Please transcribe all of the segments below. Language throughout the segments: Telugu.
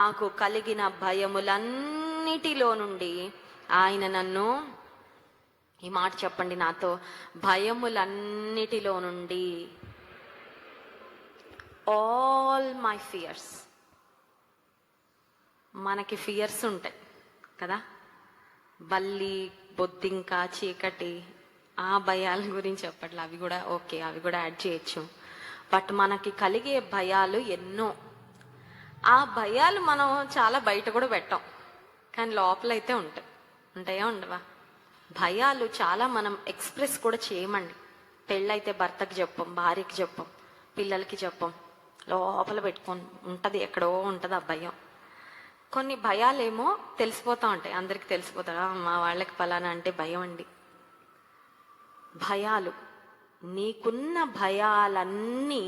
నాకు కలిగిన భయములన్నిటిలో నుండి ఆయన నన్ను, ఈ మాట చెప్పండి నాతో, భయములన్నిటిలో నుండి, ఆల్ మై ఫియర్స్. మనకి ఫియర్స్ ఉంటాయి కదా, బల్లి, బొద్దింక, చీకటి, ఆ భయాల గురించి చెప్పట్లే, అవి కూడా ఓకే, అవి కూడా యాడ్ చేయొచ్చు. బట్ మనకి కలిగే భయాలు ఎన్నో. ఆ భయాలు మనం చాలా బయట కూడా పెట్టాం, కానీ లోపలైతే ఉంటాయా ఉండవా? భయాలు చాలా మనం ఎక్స్ప్రెస్ కూడా చేయమండి. పెళ్ళైతే భర్తకి చెప్పం, భార్యకి చెప్పం, పిల్లలకి చెప్పం, లోపల పెట్టుకొని ఉంటుంది, ఎక్కడో ఉంటుంది ఆ భయం. కొన్ని భయాలేమో తెలిసిపోతూ ఉంటాయి, అందరికి తెలిసిపోతాడు, మా వాళ్ళకి ఫలానా అంటే భయం అండి. భయాలు, నీకున్న భయాలన్నీ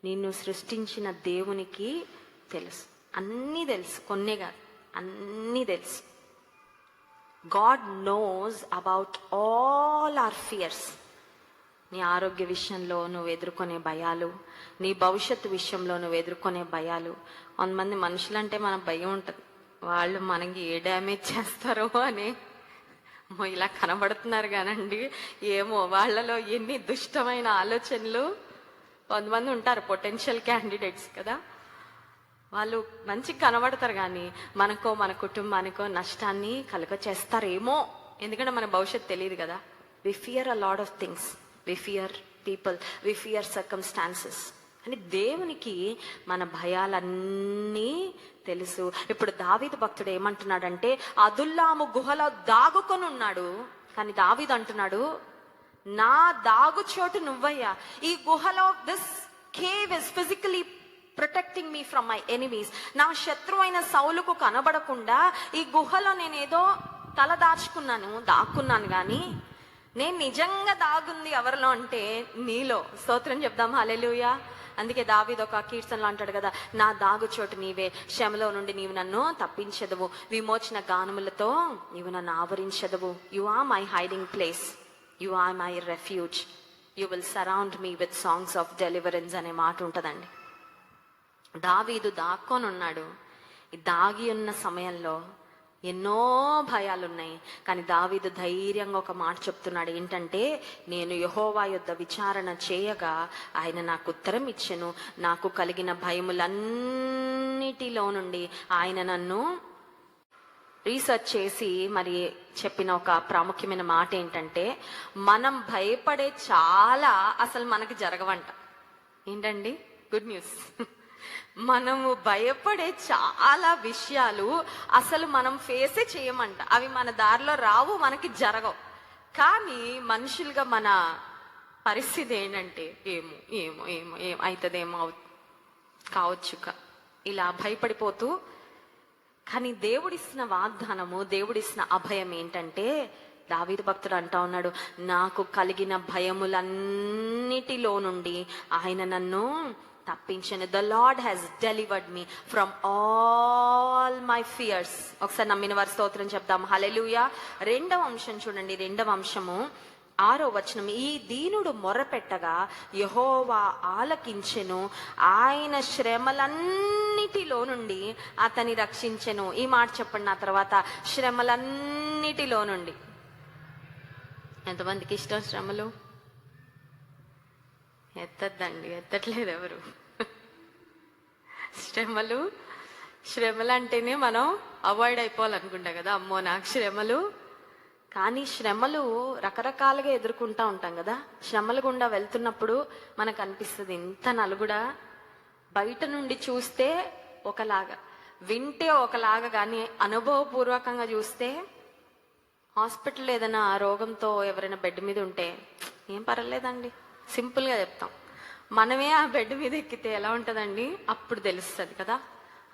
నిన్ను సృష్టించిన దేవునికి తెలుసు, అన్నీ తెలుసు, కొన్నే కాదు అన్నీ తెలుసు. God knows about all our fears. నీ ఆరోగ్య విషయంలో నువ్వు ఎదుర్కొనే భయాలు, నీ భవిష్యత్తు విషయంలో నువ్వు ఎదుర్కొనే భయాలు. కొంతమంది మనుషులంటే మనకు భయం ఉంటుంది, వాళ్ళు మనకి ఏ డ్యామేజ్ చేస్తారో అని ఇలా కనబడుతున్నారు కానండి, ఏమో వాళ్ళలో ఎన్ని దుష్టమైన ఆలోచనలు. కొంతమంది ఉంటారు పొటెన్షియల్ క్యాండిడేట్స్ కదా, వాళ్ళు మంచిగా కనబడతారు కానీ మనకో మన కుటుంబానికో నష్టాన్ని కలుగచేస్తారేమో. ఎందుకంటే మన భవిష్యత్తు తెలియదు కదా. We fear a lot of things, we fear people, we fear circumstances. అని దేవునికి మన భయాలన్నీ తెలుసు. ఇప్పుడు దావీదు భక్తుడు ఏమంటున్నాడంటే, అదుల్లాము గుహలో దాగుకొని ఉన్నాడు, కానీ దావీదు అంటున్నాడు, నా దాగుచోటు నువ్వయ్యా. ఈ గుహలో, this cave is physically protecting me from my enemies. నా శత్రువైన సౌలుకు కనబడకుండా ఈ గుహలో నేనేదో తల దాక్కున్నాను కానీ నేను నిజంగా దాగుంది ఎవరిలో అంటే నీలో. స్తోత్రం చెప్దాం, హల్లెలూయా. అందుకే దావీదు ఒక కీర్తనలో అంటాడు కదా, నా దాగుచోటు నీవే, శ్రమలో నుండి నీవు నన్ను తప్పించదవు, విమోచన గానములతో నీవు నన్ను ఆవరించదవు. You are my hiding place, you are my refuge, you will surround me with songs of deliverance అనే మాట ఉంటుందండి. దావీదు దాక్కొని ఉన్నాడు. ఈ దాగి ఉన్న సమయంలో ఎన్నో భయాలున్నాయి, కానీ దావీదు ధైర్యంగా ఒక మాట చెప్తున్నాడు. ఏంటంటే, నేను యెహోవా యొద్ద విచారణ చేయగా ఆయన నాకు ఉత్తరం ఇచ్చెను, నాకు కలిగిన భయములన్నిటిలో నుండి ఆయన నన్ను రీసెర్చ్ చేసి మరి చెప్పిన ఒక ప్రాముఖ్యమైన మాట ఏంటంటే, మనం భయపడే చాలా అసలు మనకి జరగవంట. ఏంటండి గుడ్ న్యూస్? మనము భయపడే చాలా విషయాలు అసలు మనం ఫేసే చేయమంట. అవి మన దారిలో రావు, మనకి జరగవు. కానీ మనుషులుగా మన పరిస్థితి ఏంటంటే, ఏమో ఏమో ఏమో ఏం అవుతుందేమో కావచ్చు ఇలా భయపడిపోతూ. కానీ దేవుడిస్తున్న వాగ్దానము, దేవుడిస్తున్న అభయం ఏంటంటే, దావీదు భక్తుడు అంటా ఉన్నాడు, నాకు కలిగిన భయములన్నిటిలో నుండి ఆయన నన్ను తప్పించను. The Lord has delivered me from all my fears. ఒకసారి నమ్మిన వారి స్తోత్రం చెప్దాం, హల్లెలూయా. 2వ అంశం చూడండి, 2వ అంశము 6వ వచనం. ఈ దీనుడు మొర్రపెట్టగా యెహోవా ఆలకించెను, ఆయన శ్రమలన్నిటిలో నుండి అతని రక్షించెను. ఈ మాట చెప్పండి నా తర్వాత, శ్రమలన్నిటిలో నుండి. ఎంతమందికి ఇష్టం శ్రమలు? ఎత్తద్దండి, ఎత్తట్లేదు ఎవరు. శ్రమలు అంటేనే మనం అవాయిడ్ అయిపోవాలనుకుంటా కదా, అమ్మో నాకు శ్రమలు. కానీ శ్రమలు రకరకాలుగా ఎదుర్కొంటా ఉంటాం కదా. శ్రమలు గుండా వెళ్తున్నప్పుడు మనకు అనిపిస్తుంది, ఇంత నలుగుడా. బయట నుండి చూస్తే ఒకలాగా, వింటే ఒకలాగా, కానీ అనుభవపూర్వకంగా చూస్తే, హాస్పిటల్ ఏదైనా రోగంతో ఎవరైనా బెడ్ మీద ఉంటే ఏం పర్వాలేదండి, సింపుల్గా చెప్తాం. మనమే ఆ బెడ్ మీద ఎక్కితే ఎలా ఉంటుందండి, అప్పుడు తెలుస్తుంది కదా.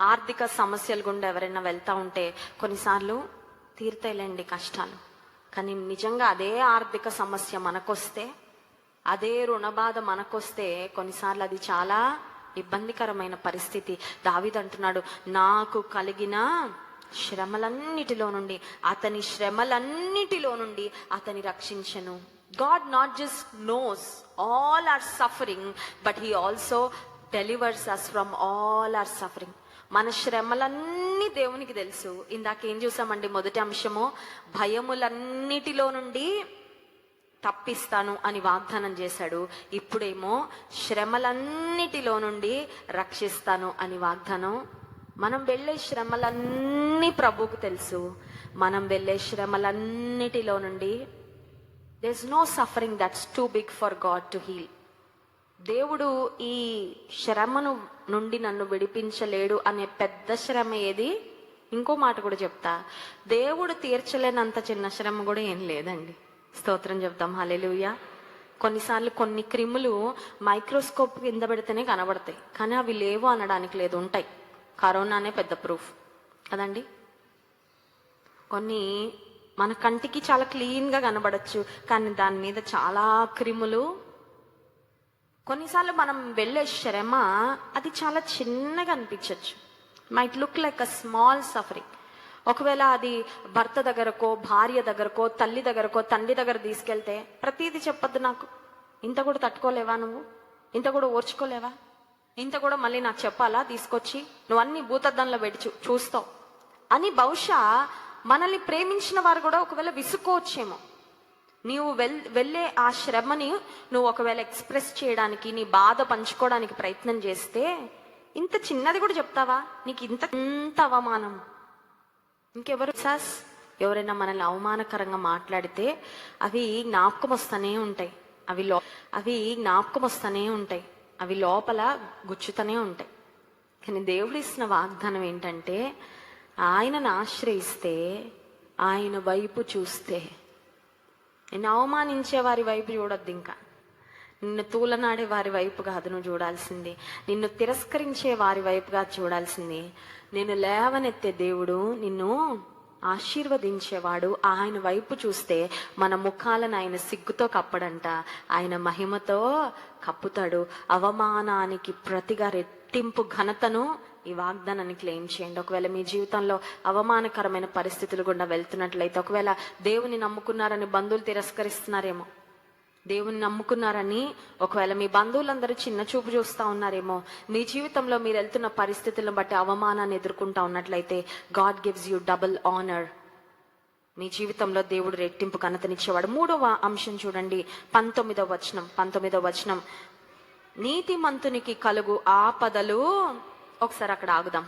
ఆర్థిక సమస్యలు గుండా ఎవరైనా వెళ్తా ఉంటే కొన్నిసార్లు తీరుతాయిలేండి కష్టాలు, కానీ నిజంగా అదే ఆర్థిక సమస్య మనకొస్తే, అదే రుణబాధ మనకొస్తే కొన్నిసార్లు అది చాలా ఇబ్బందికరమైన పరిస్థితి. దావీదు అంటున్నాడు, నాకు కలిగిన శ్రమలన్నిటిలో నుండి, అతని శ్రమలన్నిటిలో నుండి అతని రక్షించెను. God not just knows all our suffering, but he also delivers us from all our suffering. మన శ్రమలన్నీ దేవునికి తెలుసు. ఇందాకేం చూసామండి? మొదటి అంశము, భయములన్నిటిలో నుండి తప్పిస్తాను అని వాగ్దానం చేశాడు. ఇప్పుడేమో శ్రమలన్నిటిలో నుండి రక్షిస్తాను అని వాగ్దానం. మనం వెళ్ళే శ్రమలన్నీ ప్రభువుకు తెలుసు. మనం వెళ్ళే శ్రమలన్నిటిలో నుండి there is no suffering that's too big for God to heal. దేవుడు ఈ శ్రమను నుండి నన్ను విడిపించలేడు అనే పెద్ద శ్రమ ఏది? ఇంకో మాట కూడా చెప్తా, దేవుడు తీర్చలేనంత చిన్న శ్రమ కూడా ఏం లేదండి. స్తోత్రం చెప్తాం, హల్లెలూయా. కొన్నిసార్లు కొన్ని క్రిములు మైక్రోస్కోప్ కింద పెడితేనే కనబడతాయి, కానీ అవి లేవు అనడానికి లేదు, ఉంటాయి. కరోనానే పెద్ద ప్రూఫ్ కదండి. కొన్ని మన కంటికి చాలా క్లీన్గా కనబడచ్చు, కానీ దాని మీద చాలా క్రిములు. కొన్నిసార్లు మనం వెళ్ళే శ్రమ అది చాలా చిన్నగా అనిపించవచ్చు, might look like a small suffering. ఒకవేళ అది భర్త దగ్గరకో, భార్య దగ్గరకో, తల్లి దగ్గరకో, తండ్రి దగ్గర తీసుకెళ్తే ప్రతిదీ చెప్పొద్దు, నాకు ఇంత కూడా తట్టుకోలేవా, నువ్వు ఇంత కూడా ఓర్చుకోలేవా, ఇంత కూడా మళ్ళీ నాకు చెప్పాలా తీసుకొచ్చి, నువ్వు అన్ని భూతద్దంలో పెట్టి చూస్తావు అని బహుశా మనల్ని ప్రేమించిన వారు కూడా ఒకవేళ విసుక్కోవచ్చేమో. నీవు వెళ్ళే ఆ శ్రమని నువ్వు ఒకవేళ ఎక్స్ప్రెస్ చేయడానికి, నీ బాధ పంచుకోవడానికి ప్రయత్నం చేస్తే ఇంత చిన్నది కూడా చెప్తావా? నీకు ఇంత అవమానం ఇంకెవరు? ఎవరైనా మనల్ని అవమానకరంగా మాట్లాడితే అవి జ్ఞాపకం వస్తూనే ఉంటాయి, అవి జ్ఞాపకం వస్తూనే ఉంటాయి, అవి లోపల గుచ్చుతూనే ఉంటాయి. కానీ దేవుడు ఇస్తున్న వాగ్దానం ఏంటంటే, ఆయనను ఆశ్రయిస్తే, ఆయన వైపు చూస్తే, నిన్ను అవమానించే వారి వైపు చూడొద్దు, ఇంకా నిన్ను తూలనాడే వారి వైపు కాదు నువ్వు చూడాల్సింది, నిన్ను తిరస్కరించే వారి వైపుగా చూడాల్సింది. నిన్ను లేవనెత్తే దేవుడు, నిన్ను ఆశీర్వదించేవాడు. ఆయన వైపు చూస్తే మన ముఖాలను ఆయన సిగ్గుతో కప్పడంట, ఆయన మహిమతో కప్పుతాడు. అవమానానికి ప్రతిగా రెట్టింపు ఘనతను ఈ వాగ్దానాన్ని క్లెయిమ్ చేయండి. ఒకవేళ మీ జీవితంలో అవమానకరమైన పరిస్థితులు గుండా వెళ్తున్నట్లయితే, ఒకవేళ దేవుని నమ్ముకున్నారని బంధువులు తిరస్కరిస్తున్నారేమో, దేవుని నమ్ముకున్నారని ఒకవేళ మీ బంధువులందరూ చిన్న చూపు చూస్తూ ఉన్నారేమో, మీ జీవితంలో మీరు వెళ్తున్న పరిస్థితులను బట్టి అవమానాన్ని ఎదుర్కొంటా ఉన్నట్లయితే, God gives you double honour. మీ జీవితంలో దేవుడు రెట్టింపు ఘనతనిచ్చేవాడు. 3వ అంశం చూడండి, 19వ వచనం, నీతిమంతునికి కలుగు ఆపదలు. ఒకసారి అక్కడ ఆగుదాం.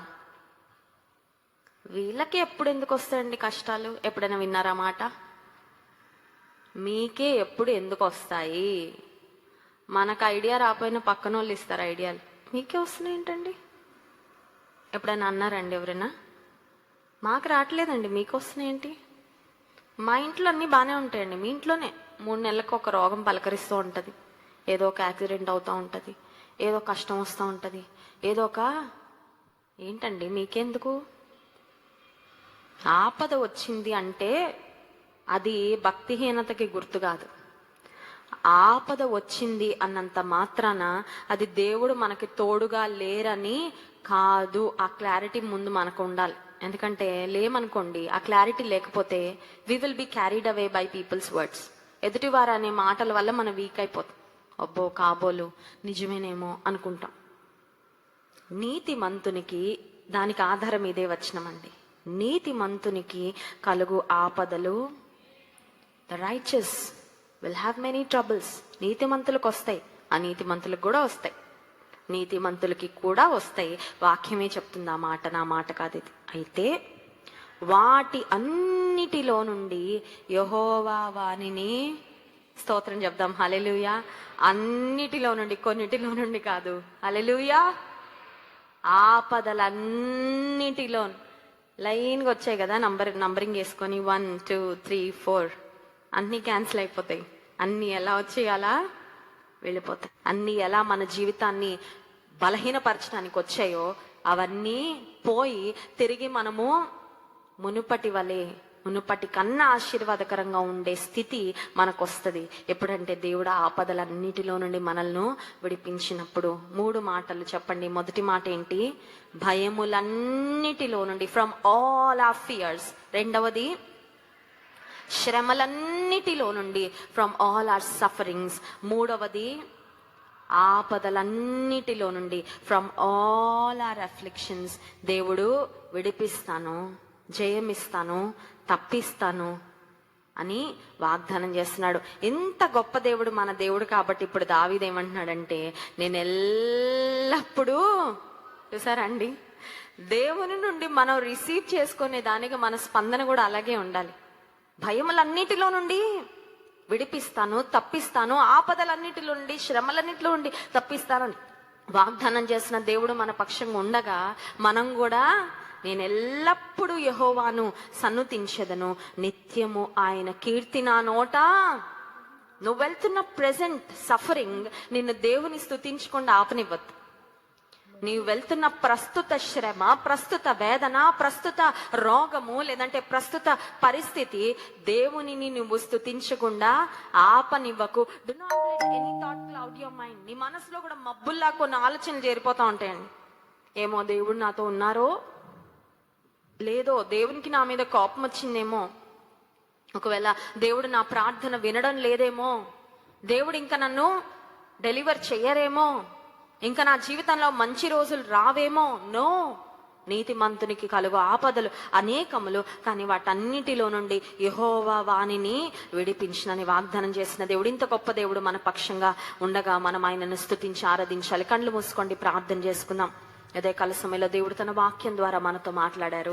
వీళ్ళకి ఎప్పుడు ఎందుకు వస్తాయండి కష్టాలు? ఎప్పుడైనా విన్నారా మాట? మీకే ఎప్పుడు ఎందుకు వస్తాయి? మనకు ఐడియా రాపోయినా పక్కన వాళ్ళు ఇస్తారు ఐడియాలు, మీకే వస్తున్నాయి ఏంటండి? ఎప్పుడైనా అన్నారండి ఎవరైనా? మాకు రావట్లేదండి, మీకు వస్తున్నాయి ఏంటి? మా ఇంట్లో అన్నీ బాగానే ఉంటాయండి. మీ ఇంట్లోనే 3 నెలలకు ఒక రోగం పలకరిస్తూ ఉంటుంది, ఏదో ఒక యాక్సిడెంట్ అవుతూ ఉంటుంది, ఏదో కష్టం వస్తూ ఉంటుంది, ఏదో ఒక ఏంటండి మీకెందుకు? ఆపద వచ్చింది అంటే అది భక్తిహీనతకి గుర్తు కాదు. ఆపద వచ్చింది అన్నంత మాత్రాన అది దేవుడు మనకి తోడుగా లేరని కాదు. ఆ క్లారిటీ ముందు మనకు ఉండాలి. ఎందుకంటే లేమనుకోండి, ఆ క్లారిటీ లేకపోతే we will be carried away by people's words. ఎదుటివారు అనే మాటల వల్ల మనం వీక్ అయిపోతాం. అబ్బో కాబోలు నిజమేనేమో అనుకుంటాం. నీతిమంతునికి, దానికి ఆధారం ఇదే వచనమండి, నీతిమంతునికి కలుగు ఆపదలు. The righteous will have many troubles. నీతిమంతులకు వస్తాయి, అనీతిమంతులకు కూడా వస్తాయి, నీతిమంతులకి కూడా వస్తాయి. వాక్యమే చెప్తుంది ఆ మాట, నా మాట కాదు ఇది. అయితే వాటి అన్నిటిలో నుండి యెహోవా వానిని, స్తోత్రం చెప్దాం, హల్లెలూయా. అన్నిటిలో నుండి, కొన్నిటిలో నుండి కాదు, హల్లెలూయా. ఆపదలన్నిటిలో లైన్గా వచ్చాయి కదా, నంబరింగ్ వేసుకొని 1 2 3 4 అన్నీ క్యాన్సిల్ అయిపోతాయి. అన్నీ ఎలా వచ్చాయి అలా వెళ్ళిపోతాయి. అన్నీ ఎలా మన జీవితాన్ని బలహీనపరచడానికి వచ్చాయో అవన్నీ పోయి తిరిగి మనము మునుపటి కన్నా ఆశీర్వాదకరంగా ఉండే స్థితి మనకు వస్తుంది. ఎప్పుడంటే దేవుడు ఆపదలన్నిటిలో నుండి మనల్ని విడిపించినప్పుడు. 3 మాటలు చెప్పండి. మొదటి మాట ఏంటి? భయములన్నిటిలో నుండి, ఫ్రమ్ ఆల్ ఆర్ ఫియర్స్. రెండవది శ్రమలన్నిటిలో నుండి, ఫ్రమ్ ఆల్ ఆర్ సఫరింగ్స్. మూడవది ఆపదలన్నిటిలో నుండి, ఫ్రమ్ ఆల్ ఆర్ అఫ్లిక్షన్స్ దేవుడు విడిపిస్తాను, జయమిస్తాను, తప్పిస్తాను అని వాగ్దానం చేస్తున్నాడు. ఎంత గొప్ప దేవుడు మన దేవుడు. కాబట్టి ఇప్పుడు దావీదు ఏమంటున్నాడంటే, నేను ఎల్లప్పుడూ, చూసారండి, దేవుని నుండి మనం రిసీవ్ చేసుకునే దానికి మన స్పందన కూడా అలాగే ఉండాలి. భయములన్నిటిలో నుండి విడిపిస్తాను, తప్పిస్తాను, ఆపదలన్నిటిలో నుండి, శ్రమలన్నిటిలో నుండి తప్పిస్తానని వాగ్దానం చేసిన దేవుడు మన పక్షంగా ఉండగా, మనం కూడా నేను ఎల్లప్పుడూ యెహోవాను సన్నుతించెదను, నిత్యము ఆయన కీర్తి నా నోట. నువ్వు వెళ్తున్న ప్రెసెంట్ సఫరింగ్ నిన్ను దేవుని స్తుతించకుండా ఆపనివ్వద్దు. నీవు వెళ్తున్న ప్రస్తుత శ్రమ, ప్రస్తుత వేదన, ప్రస్తుత రోగము, లేదంటే ప్రస్తుత పరిస్థితి దేవునిని నువ్వు స్తుతించకుండా ఆపనివ్వకు. Do not let any thought cloud your mind. నీ మనసులో కూడా మబ్బుల్లా కొన్ని ఆలోచనలు చేరిపోతా ఉంటాయండి. ఏమో దేవుడు నాతో ఉన్నారో లేదో, దేవునికి నా మీద కోపం వచ్చిందేమో, ఒకవేళ దేవుడు నా ప్రార్థన వినడం లేదేమో, దేవుడు ఇంకా నన్ను డెలివర్ చెయ్యరేమో, ఇంకా నా జీవితంలో మంచి రోజులు రావేమో. నో, నీతిమంతునికి కలుగు ఆపదలు అనేకములు, కానీ వాటన్నిటిలో నుండి యెహోవా వానిని విడిపించినని వాగ్దానం చేసిన దేవుడు. ఇంత గొప్ప దేవుడు మన పక్షంగా ఉండగా మనం ఆయనను స్తుతించి ఆరాధించాలి. కళ్ళు మూసుకోండి, ప్రార్థన చేసుకుందాం. అదే కాల సమయంలో దేవుడు తన వాక్యం ద్వారా మనతో మాట్లాడారు.